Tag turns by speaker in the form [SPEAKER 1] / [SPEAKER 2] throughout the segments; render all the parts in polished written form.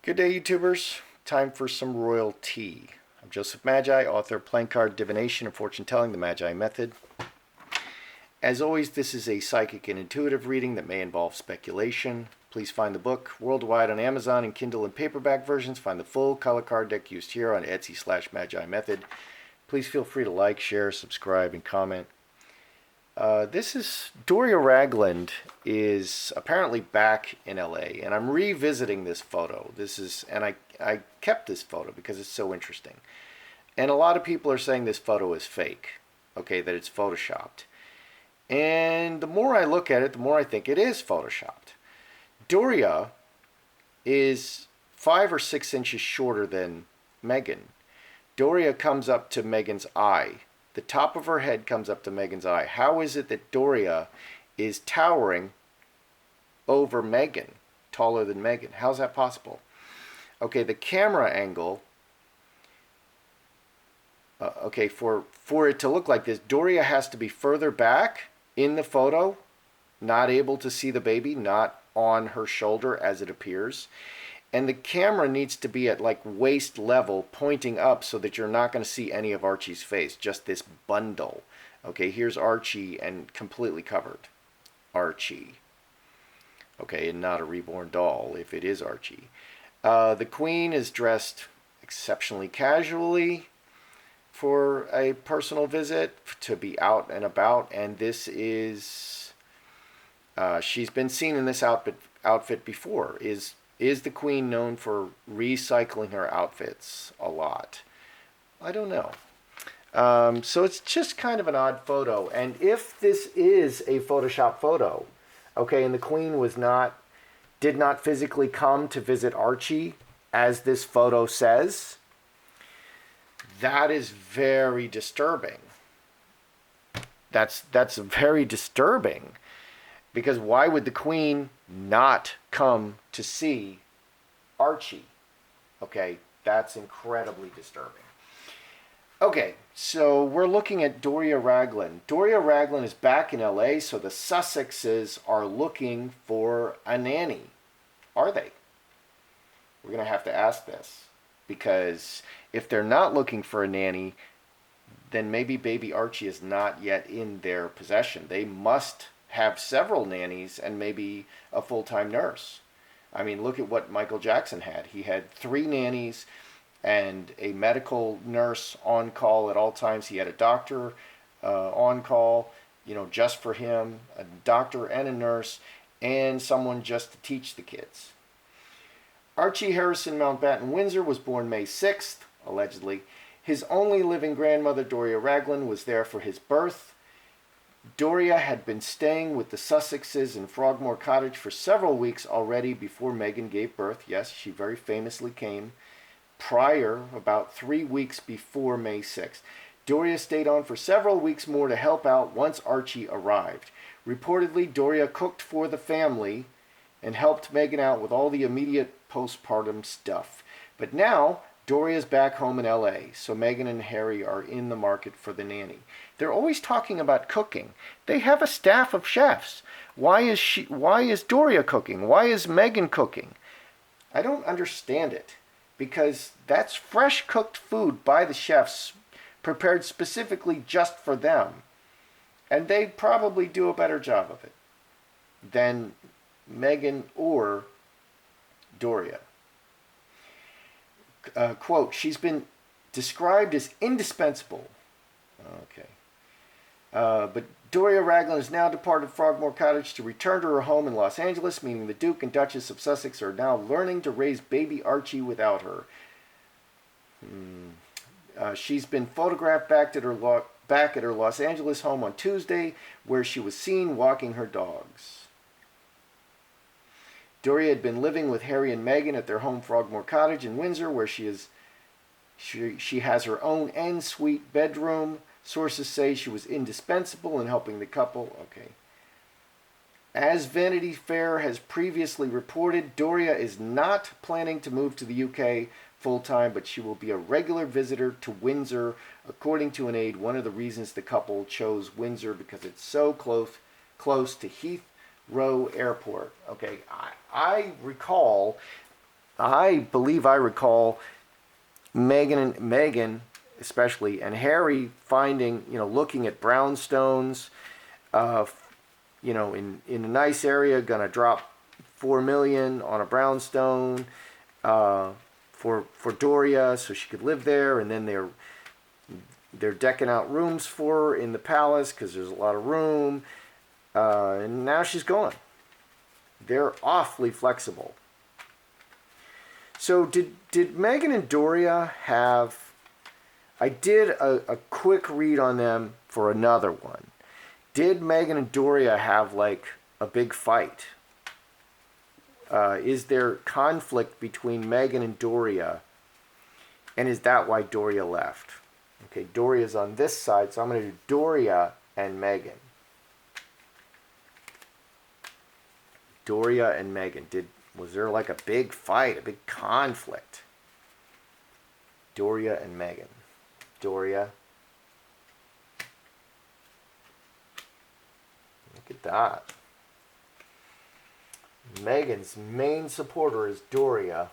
[SPEAKER 1] Good day, YouTubers. Time for some royal tea. I'm Joseph Magi, author of Playing Card Divination and Fortune Telling, the Magi Method. As always, this is a psychic and intuitive reading that may involve speculation. Please find the book worldwide on Amazon in Kindle and paperback versions. Find the full color card deck used here on Etsy/Magi Method. Please feel free to like, share, subscribe, and comment. This is Doria Ragland is apparently back in LA, and I'm revisiting this photo. I kept this photo because it's so interesting. And a lot of people are saying this photo is fake, okay, that it's photoshopped. And the more I look at it, the more I think it is photoshopped. Doria is 5 or 6 inches shorter than Meghan. Doria comes up to Meghan's eye. The top of her head comes up to Meghan's eye. How is it that Doria is towering over Meghan, taller than Meghan? How's that possible? Okay, the camera angle, okay, for it to look like this, Doria has to be further back in the photo, not able to see the baby, not on her shoulder as it appears. And the camera needs to be at like waist level, pointing up, so that you're not going to see any of Archie's face, just this bundle. Okay, here's Archie and completely covered. Archie. Okay, and not a reborn doll, if it is Archie. The Queen is dressed exceptionally casually for a personal visit, to be out and about, and this is... she's been seen in this outfit before. Is the Queen known for recycling her outfits a lot? I don't know. So it's just kind of an odd photo. And if this is a Photoshop photo, okay, and the Queen did not physically come to visit Archie, as this photo says, that is very disturbing. That's very disturbing. Because why would the Queen not come to see Archie? Okay, that's incredibly disturbing. Okay, so we're looking at Doria Ragland. Doria Ragland is back in LA, so the Sussexes are looking for a nanny. Are they? We're going to have to ask this. Because if they're not looking for a nanny, then maybe baby Archie is not yet in their possession. They must have several nannies and maybe a full-time nurse. I mean, look at what Michael Jackson had. He had 3 nannies and a medical nurse on call at all times. He had a doctor on call, just for him, a doctor and a nurse, and someone just to teach the kids. Archie Harrison Mountbatten Windsor was born May 6th, allegedly. His only living grandmother, Doria Ragland, was there for his birth. Doria had been staying with the Sussexes in Frogmore Cottage for several weeks already before Meghan gave birth. Yes, she very famously came prior, about 3 weeks before May 6th. Doria stayed on for several weeks more to help out once Archie arrived. Reportedly, Doria cooked for the family and helped Meghan out with all the immediate postpartum stuff. But now, Doria's back home in LA, so Meghan and Harry are in the market for the nanny. They're always talking about cooking. They have a staff of chefs. Why is Doria cooking? Why is Meghan cooking? I don't understand it, because that's fresh cooked food by the chefs, prepared specifically just for them. And they probably do a better job of it than Meghan or Doria. Quote, she's been described as indispensable. Okay. But Doria Ragland has now departed Frogmore Cottage to return to her home in Los Angeles, meaning the Duke and Duchess of Sussex are now learning to raise baby Archie without her. She's been photographed back at her Los Angeles home on Tuesday, where she was seen walking her dogs. Doria had been living with Harry and Meghan at their home Frogmore Cottage in Windsor, where she has her own en-suite bedroom. Sources say she was indispensable in helping the couple. Okay. As Vanity Fair has previously reported, Doria is not planning to move to the UK full-time, but she will be a regular visitor to Windsor. According to an aide, one of the reasons the couple chose Windsor because it's so close to Heathrow Airport. Okay, I recall I believe I recall Megan especially, and Harry finding, looking at brownstones, uh, in a nice area, gonna drop 4 million on a brownstone, uh, for Doria, so she could live there, and then they're decking out rooms for her in the palace because there's a lot of room, and now she's gone. They're awfully flexible. So did Megan and Doria have? I did a quick read on them for another one. Did Megan and Doria have like a big fight? Is there conflict between Megan and Doria? And is that why Doria left? Okay, Doria's on this side, so I'm going to do Doria and Megan. Doria and Megan. Was there like a big fight, a big conflict? Doria and Megan. Doria. Look at that. Megan's main supporter is Doria.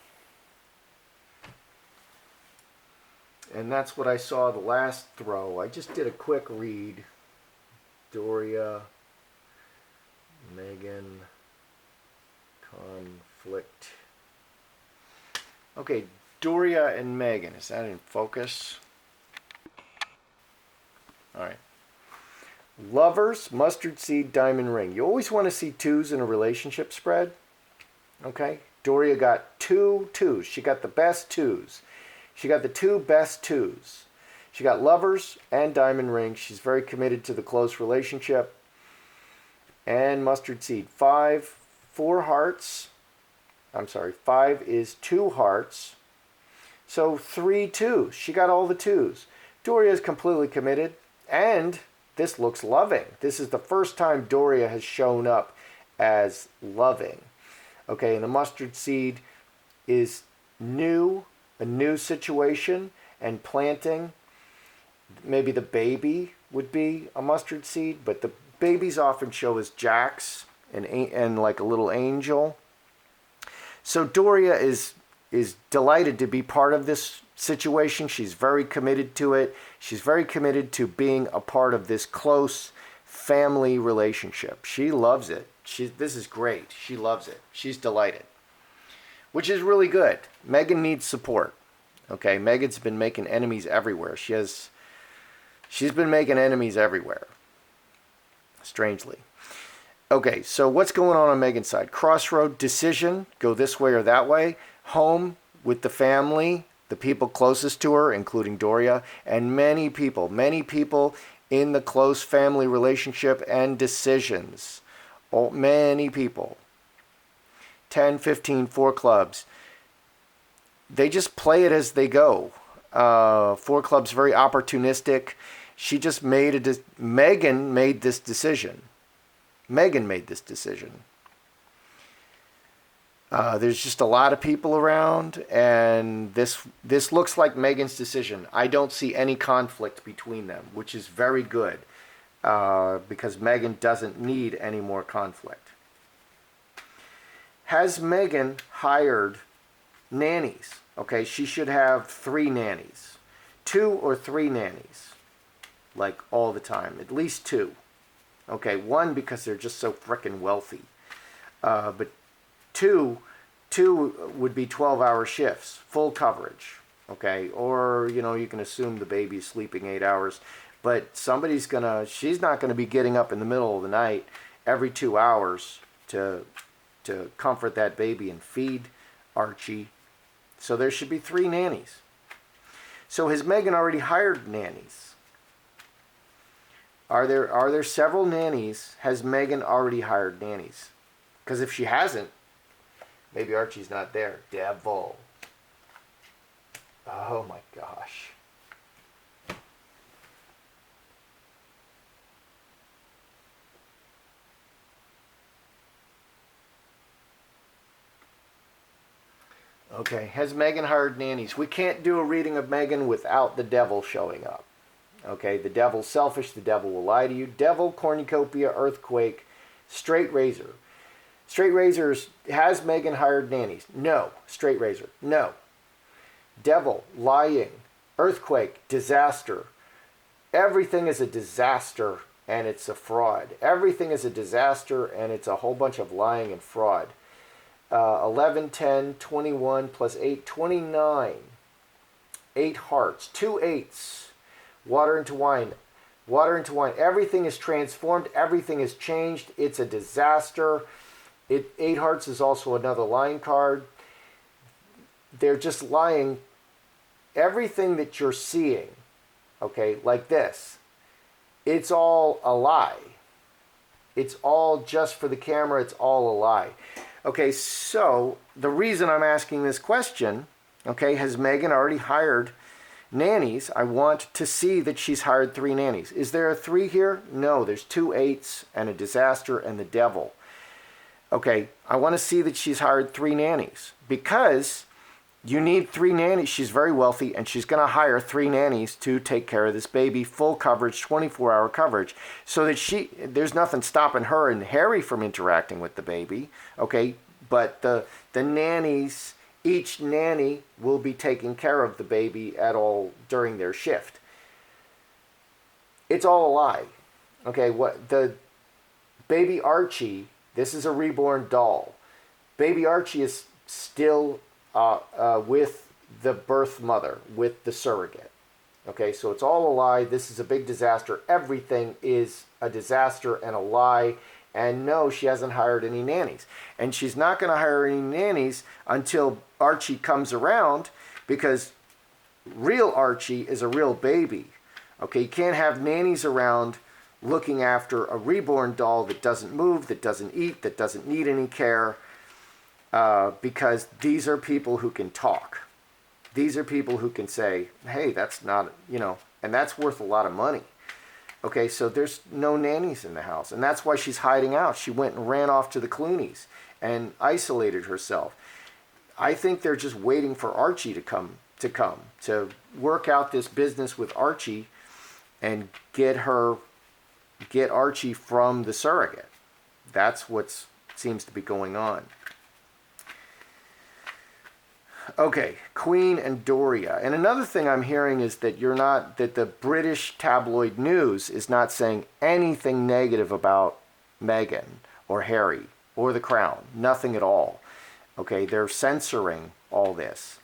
[SPEAKER 1] And that's what I saw the last throw. I just did a quick read. Doria, Megan, conflict. Okay, Doria and Megan. Is that in focus? All right. Lovers, mustard seed, diamond ring. You always want to see twos in a relationship spread. Okay? Doria got 2 twos. She got the best twos. She got the 2 best twos. She got lovers and diamond ring. She's very committed to the close relationship. And mustard seed. 4 hearts. I'm sorry, 5 is 2 hearts. So 3 twos. She got all the twos. Doria is completely committed. And this looks loving. This is the first time Doria has shown up as loving. Okay, and the mustard seed is new, a new situation, and planting. Maybe the baby would be a mustard seed, but the babies often show as jacks and like a little angel. So Doria is delighted to be part of this situation. She's very committed to it. She's very committed to being a part of this close family relationship. She loves it. This is great. She loves it. She's delighted, which is really good. Megan needs support. Okay, Megan's been making enemies everywhere. She's been making enemies everywhere, strangely. Okay, so what's going on Megan's side? Crossroad, decision, go this way or that way. Home with the family, the people closest to her, including Doria, and many people in the close family relationship, and decisions. Oh, many people. 10, 15, 4 clubs. They just play it as they go. 4 clubs, very opportunistic. She just Megan made this decision. Megan made this decision. There's just a lot of people around, and this looks like Megan's decision. I don't see any conflict between them, which is very good, because Megan doesn't need any more conflict. Has Megan hired nannies? Okay, she should have 3 nannies. 2 or 3 nannies. Like all the time. At least 2. Okay, 1 because they're just so frickin' wealthy. But 2 would be 12-hour shifts, full coverage. Okay, or you can assume the baby's sleeping 8 hours, but she's not gonna be getting up in the middle of the night every 2 hours to comfort that baby and feed Archie. So there should be 3 nannies. So has Megan already hired nannies? Are there several nannies? Has Megan already hired nannies? Because if she hasn't, maybe Archie's not there. Devil. Oh my gosh. Okay, has Megan hired nannies? We can't do a reading of Megan without the devil showing up. Okay, the devil's selfish, the devil will lie to you. Devil, cornucopia, earthquake, straight razor. Straight razors. Has Meghan hired nannies? No. Straight razor. No. Devil. Lying. Earthquake. Disaster. Everything is a disaster and it's a fraud. Everything is a disaster and it's a whole bunch of lying and fraud. 11, 10, 21 plus 8, 29. 8 hearts. 2 eights. Water into wine. Water into wine. Everything is transformed. Everything is changed. It's a disaster. 8 hearts is also another lying card. They're just lying. Everything that you're seeing, okay, like this, it's all a lie. It's all just for the camera. It's all a lie. Okay, so the reason I'm asking this question, okay, has Meghan already hired nannies? I want to see that she's hired 3 nannies. Is there a 3 here? No, there's 2 eights and a disaster and the devil. Okay, I want to see that she's hired 3 nannies because you need 3 nannies. She's very wealthy and she's going to hire 3 nannies to take care of this baby, full coverage, 24-hour coverage, so that there's nothing stopping her and Harry from interacting with the baby, okay? But the nannies, each nanny will be taking care of the baby at all during their shift. It's all a lie, okay? What the baby Archie, this is a reborn doll. Baby Archie is still with the birth mother, with the surrogate. Okay, so it's all a lie. This is a big disaster. Everything is a disaster and a lie. And no, she hasn't hired any nannies. And she's not going to hire any nannies until Archie comes around, because real Archie is a real baby. Okay, you can't have nannies around looking after a reborn doll that doesn't move, that doesn't eat, that doesn't need any care. Because these are people who can talk. These are people who can say, hey, that's not, and that's worth a lot of money. Okay, so there's no nannies in the house. And that's why she's hiding out. She went and ran off to the Clooney's and isolated herself. I think they're just waiting for Archie to come to work out this business with Archie and get Archie from the surrogate. That's what seems to be going on. Okay, Queen and Doria. And another thing I'm hearing is that that the British tabloid news is not saying anything negative about Meghan or Harry or the Crown. Nothing at all. Okay, they're censoring all this.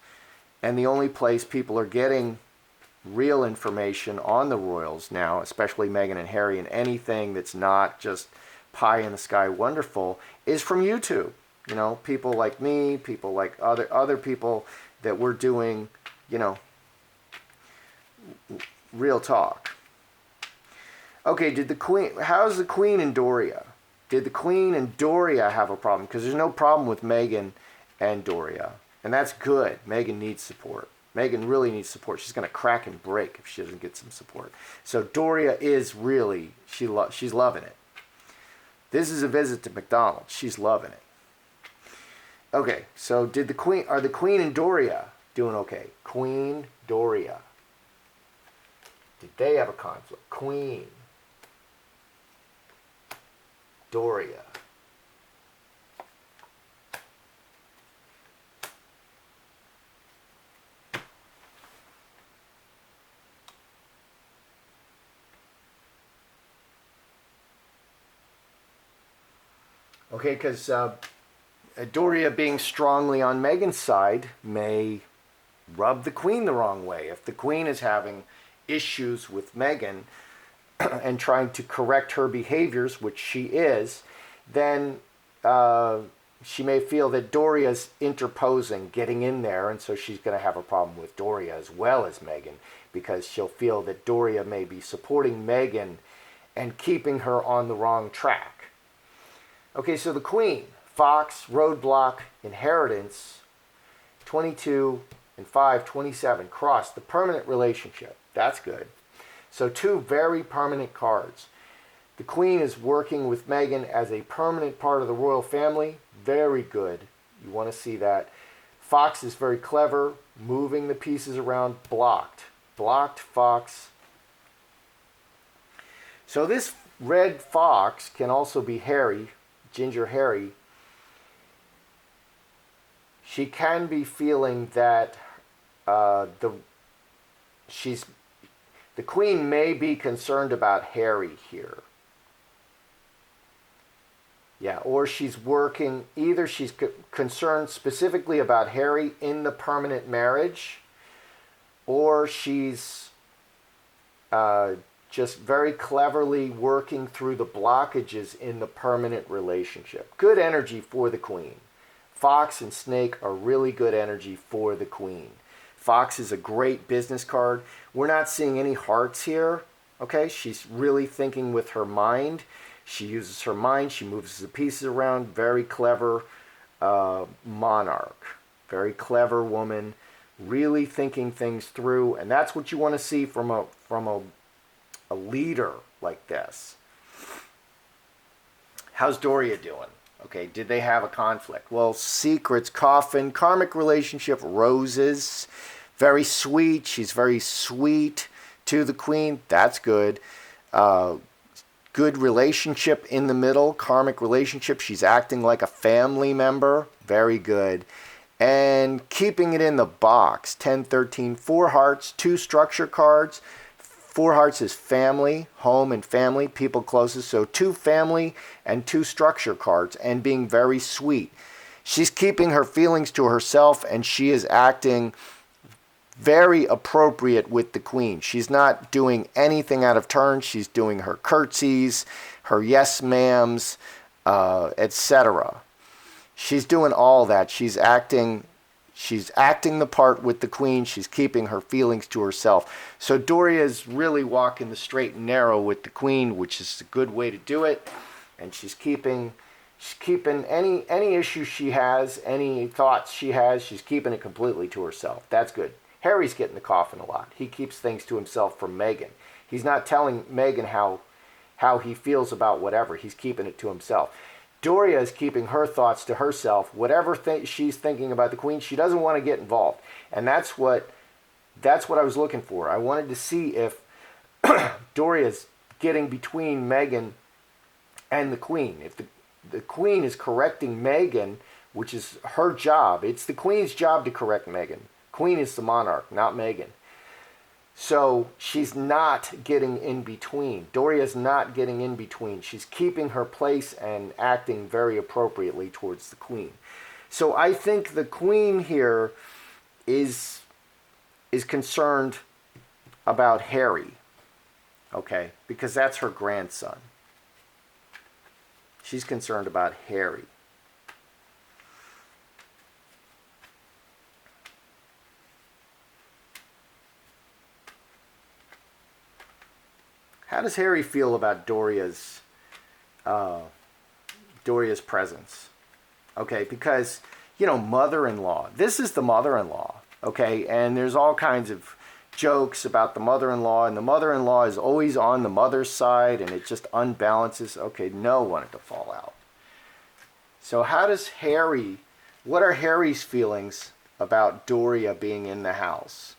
[SPEAKER 1] And the only place people are getting real information on the royals now, especially Meghan and Harry, and anything that's not just pie in the sky wonderful, is from YouTube. People like me, people like other people that we're doing, real talk. Okay, how's the Queen and Doria? Did the Queen and Doria have a problem? Because there's no problem with Meghan and Doria. And that's good. Meghan needs support. Meghan really needs support. She's going to crack and break if she doesn't get some support. So Doria is really, she's loving it. This is a visit to McDonald's. She's loving it. Okay, so are the Queen and Doria doing okay? Queen, Doria. Did they have a conflict? Queen, Doria. Okay, because Doria being strongly on Meghan's side may rub the Queen the wrong way. If the Queen is having issues with Meghan and trying to correct her behaviors, which she is, then she may feel that Doria's interposing, getting in there, and so she's going to have a problem with Doria as well as Meghan, because she'll feel that Doria may be supporting Meghan and keeping her on the wrong track. Okay, so the Queen, Fox, Roadblock, Inheritance, 22 and 5, 27, Cross, the permanent relationship. That's good. So 2 very permanent cards. The Queen is working with Meghan as a permanent part of the royal family. Very good. You want to see that. Fox is very clever, moving the pieces around. Blocked. Blocked Fox. So this red fox can also be Harry, Ginger Harry. she can be feeling that uh, the she's the queen may be concerned about Harry here. Yeah, or she's working, either she's concerned specifically about Harry in the permanent marriage, or she's just very cleverly working through the blockages in the permanent relationship. Good energy for the queen. Fox and snake are really good energy for the queen. Fox is a great business card. We're not seeing any hearts here. Okay, she's really thinking with her mind. She uses her mind. She moves the pieces around. Very clever monarch. Very clever woman. Really thinking things through. And that's what you want to see from a leader like this. How's Doria doing? Okay, did they have a conflict? Well, secrets, coffin, karmic relationship, roses. Very sweet. She's very sweet to the queen. That's good. Good relationship in the middle. Karmic relationship. She's acting like a family member. Very good. And keeping it in the box. 10, 13, 4 hearts, 2 structure cards. 4 hearts is family, home and family, people closest. So 2 family and 2 structure cards, and being very sweet. She's keeping her feelings to herself, and she is acting very appropriate with the queen. She's not doing anything out of turn. She's doing her curtsies, her yes ma'ams, etc. She's doing all that. She's acting the part with the queen. She's keeping her feelings to herself. So Doria's really walking the straight and narrow with the queen, which is a good way to do it. And she's keeping any issues she has, any thoughts she has, she's keeping it completely to herself. That's good. Harry's getting the coffin a lot. He keeps things to himself from Meghan. He's not telling Meghan how he feels about whatever. He's keeping it to himself. Doria is keeping her thoughts to herself. Whatever she's thinking about the queen, she doesn't want to get involved. And that's what I was looking for. I wanted to see if Doria's getting between Meghan and the queen. If the queen is correcting Meghan, which is her job. It's the queen's job to correct Meghan. Queen is the monarch, not Meghan. So she's not getting in between. Doria's not getting in between. She's keeping her place and acting very appropriately towards the queen. So I think the queen here is concerned about Harry, okay, because that's her grandson. She's concerned about Harry. How does Harry feel about Doria's presence? Okay, because, mother-in-law. This is the mother-in-law, okay? And there's all kinds of jokes about the mother-in-law, and the mother-in-law is always on the mother's side, and it just unbalances. Okay, no wanted to fall out. So what are Harry's feelings about Doria being in the house?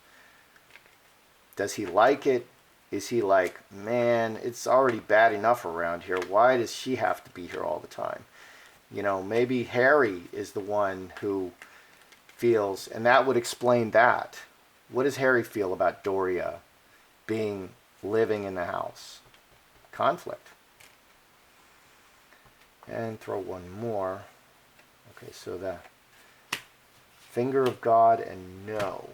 [SPEAKER 1] Does he like it? Is he like, man, it's already bad enough around here. Why does she have to be here all the time? Maybe Harry is the one who feels, and that would explain that. What does Harry feel about Doria living in the house? Conflict. And throw one more. Okay, so the finger of God and no.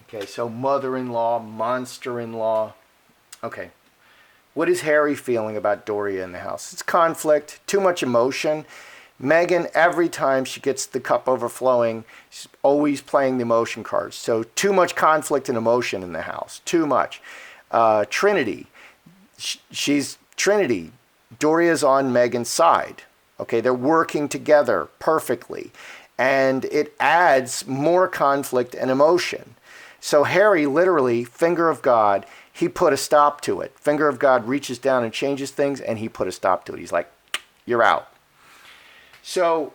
[SPEAKER 1] Okay, so mother-in-law, monster-in-law. Okay. What is Harry feeling about Doria in the house? It's conflict, too much emotion. Meghan, every time she gets the cup overflowing, she's always playing the emotion cards. So too much conflict and emotion in the house. Too much. Trinity. She's Trinity. Doria's on Meghan's side. Okay, they're working together perfectly. And it adds more conflict and emotion. So Harry, literally, finger of God, he put a stop to it. Finger of God reaches down and changes things, and he put a stop to it. He's like, you're out. So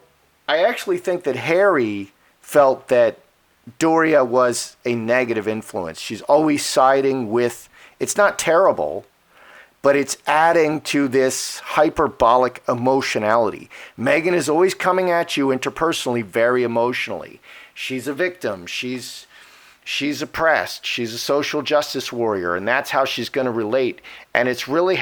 [SPEAKER 1] I actually think that Harry felt that Doria was a negative influence. She's always siding with, it's not terrible, but it's adding to this hyperbolic emotionality. Meghan is always coming at you interpersonally very emotionally. She's a victim. She's oppressed. She's a social justice warrior, and that's how she's going to relate. And it's really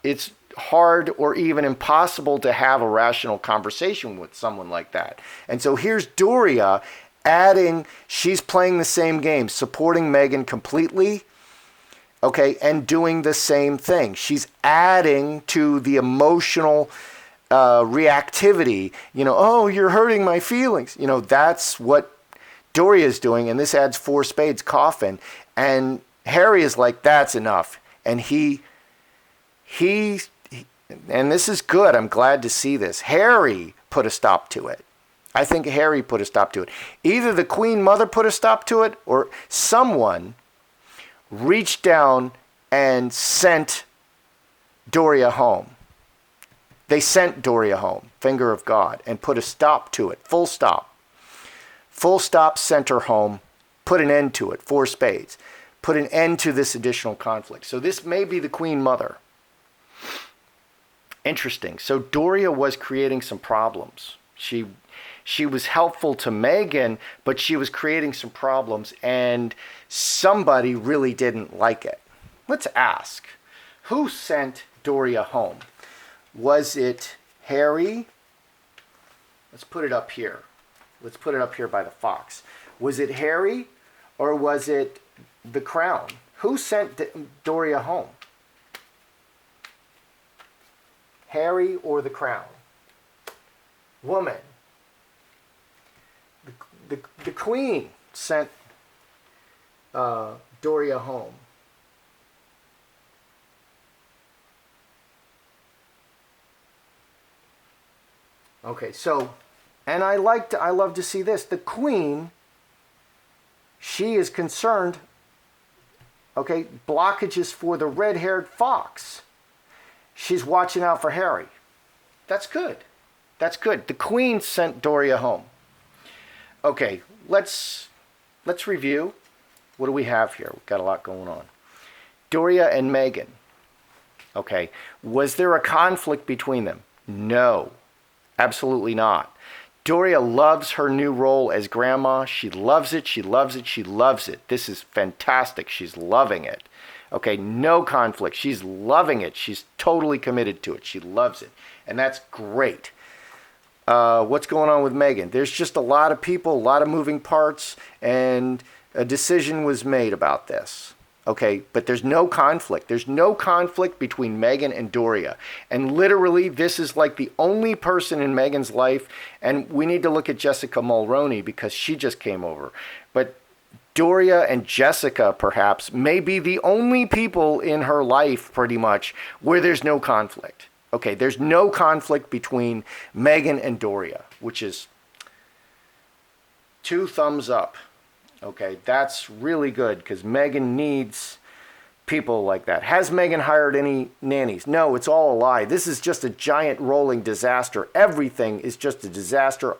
[SPEAKER 1] it's hard or even impossible to have a rational conversation with someone like that. And so here's Doria adding, she's playing the same game, supporting Meghan completely, okay, and doing the same thing. She's adding to the emotional reactivity. Oh, you're hurting my feelings. That's what Doria is doing, and this adds 4 spades coffin. And Harry is like, that's enough. And he and this is good. I'm glad to see this. Harry put a stop to it. I think Harry put a stop to it. Either the Queen Mother put a stop to it, or someone reached down and sent Doria home. They sent Doria home, finger of God, and put a stop to it. Full stop. Full stop, sent her home, put an end to it. 4 spades. Put an end to this additional conflict. So this may be the Queen Mother. Interesting. So Doria was creating some problems. She was helpful to Meghan, but she was creating some problems, and somebody really didn't like it. Let's ask, who sent Doria home? Was it Harry? Let's put it up here. Let's put it up here by the fox. Was it Harry, or was it the Crown? Who sent Doria home? Harry or the Crown? Woman. The Queen sent Doria home. Okay, so, and I love to see this. The Queen, she is concerned, okay, blockages for the red-haired fox. She's watching out for Harry. That's good. That's good. The Queen sent Doria home. Okay, let's review. What do we have here? We've got a lot going on. Doria and Meghan. Okay, was there a conflict between them? No, absolutely not. Doria loves her new role as grandma. She loves it, she loves it, she loves it. This is fantastic. She's loving it. Okay, no conflict. She's loving it. She's totally committed to it. She loves it. And that's great. What's going on with Meghan? There's just a lot of people, a lot of moving parts, and a decision was made about this. Okay, but there's no conflict. There's no conflict between Meghan and Doria. And literally, this is like the only person in Meghan's life, and we need to look at Jessica Mulroney because she just came over. But Doria and Jessica, perhaps, may be the only people in her life, pretty much, where there's no conflict. Okay, there's no conflict between Meghan and Doria, which is 2 thumbs up. Okay, that's really good because Meghan needs people like that. Has Meghan hired any nannies? No, it's all a lie. This is just a giant rolling disaster. Everything is just a disaster,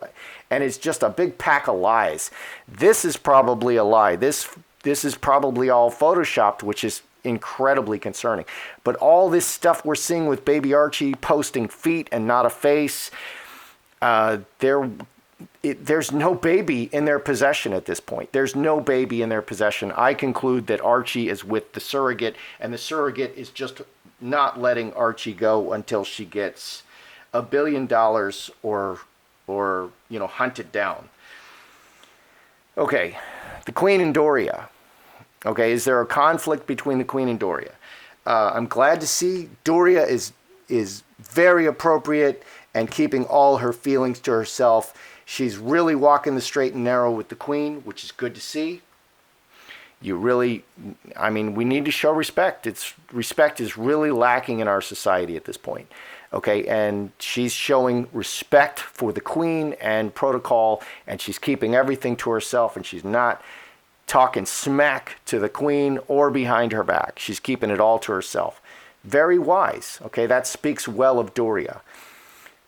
[SPEAKER 1] and it's just a big pack of lies. This is probably a lie. This is probably all photoshopped, which is incredibly concerning. But all this stuff we're seeing with baby Archie posting feet and not a face, there's no baby in their possession at this point. There's no baby in their possession. I conclude that Archie is with the surrogate, and the surrogate is just not letting Archie go until she gets $1 billion or hunted down. Okay, the Queen and Doria. Okay, is there a conflict between the Queen and Doria? I'm glad to see Doria is very appropriate and keeping all her feelings to herself. She's really walking the straight and narrow with the Queen, which is good to see. We need to show respect. Respect is really lacking in our society at this point. Okay, and she's showing respect for the Queen and protocol, and she's keeping everything to herself, and she's not talking smack to the Queen or behind her back. She's keeping it all to herself. Very wise. Okay, that speaks well of Doria.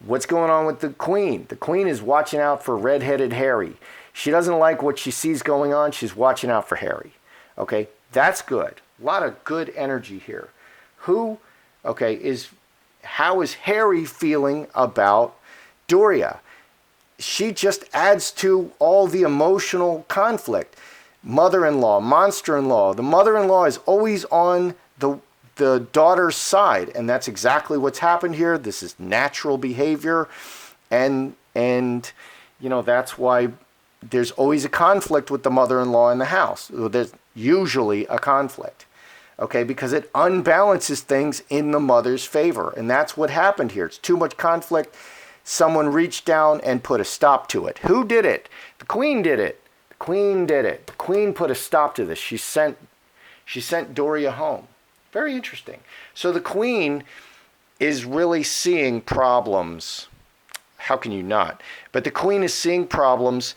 [SPEAKER 1] What's going on with the Queen? The Queen is watching out for red-headed Harry. She doesn't like what she sees going on. She's watching out for Harry. Okay, that's good. A lot of good energy here. How is Harry feeling about Doria? She just adds to all the emotional conflict. Mother-in-law, monster-in-law. The mother-in-law is always on the daughter's side, and that's exactly what's happened here. This is natural behavior, and that's why there's always a conflict with the mother-in-law in the house. There's usually a conflict, okay, because it unbalances things in the mother's favor, and that's what happened here. It's too much conflict. Someone reached down and put a stop to it. Who did it? The Queen did it. The Queen did it. The Queen put a stop to this. She sent Doria home. Very interesting. So the Queen is really seeing problems. How can you not? But the Queen is seeing problems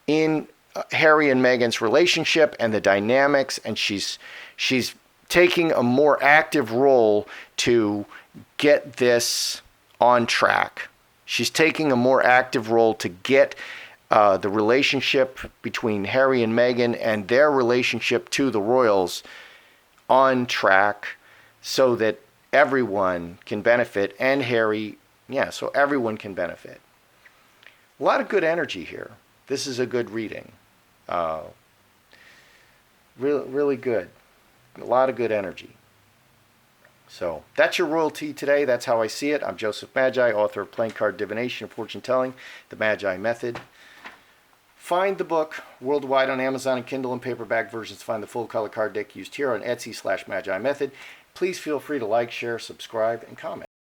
[SPEAKER 1] in Harry and Meghan's relationship and the dynamics, and she's taking a more active role to get this on track. She's taking a more active role to get the relationship between Harry and Meghan and their relationship to the royals on track so that everyone can benefit, and Harry, so everyone can benefit. A lot of good energy here. This is a good reading. Really good. A lot of good energy. So that's your royalty today. That's how I see it. I'm Joseph Magi, author of Playing Card Divination and Fortune Telling, The Magi Method. Find the book worldwide on Amazon and Kindle and paperback versions. Find the full color card deck used here on Etsy/Magi Method. Please feel free to like, share, subscribe, and comment.